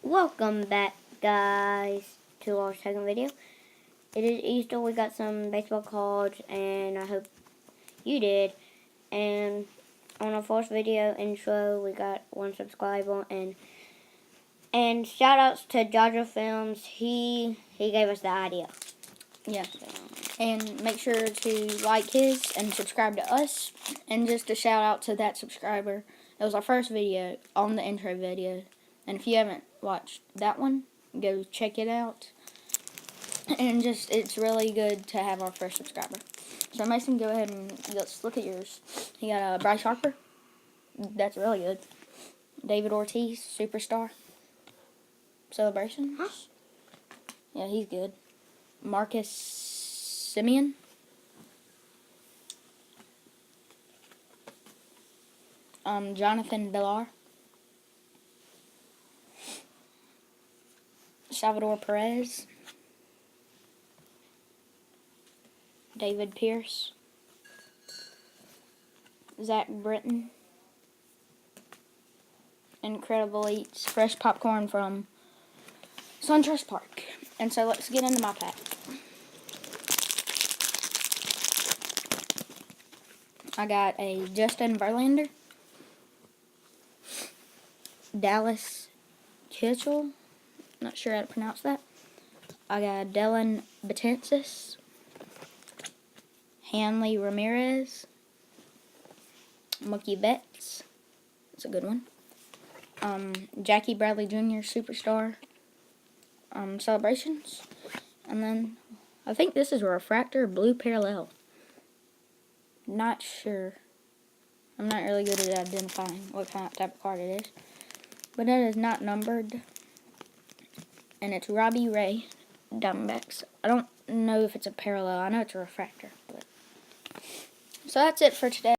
Welcome back, guys, to our second video. It is Easter. We got some baseball cards, and I hope you did. And on our first video intro, we got 1 subscriber, and shout outs to Jaja Films. He gave us the idea. Yeah. And make sure to like his and subscribe to us. And just a shout out to that subscriber. It was our first video on the intro video. And if you haven't watched that one, go check it out. And it's really good to have our first subscriber. So Mason, go ahead and let's look at yours. He got a Bryce Harper. That's really good. David Ortiz, Superstar. Celebrations. Huh? Yeah, he's good. Marcus Simeon. Jonathan Villar. Salvador Perez. David Pierce. Zach Britton. Incredible Eats. Fresh popcorn from SunTrust Park. And so let's get into my pack. I got a Justin Verlander. Dallas Kitchell. Not sure how to pronounce that. I got Dylan Betances. Hanley Ramirez. Mookie Betts. That's a good one. Jackie Bradley Jr. Superstar. Celebrations. And then I think this is a refractor blue parallel. Not sure. I'm not really good at identifying what type of card it is. But it is not numbered. And it's Robbie Ray, Diamondbacks. I don't know if it's a parallel. I know it's a refractor. So that's it for today.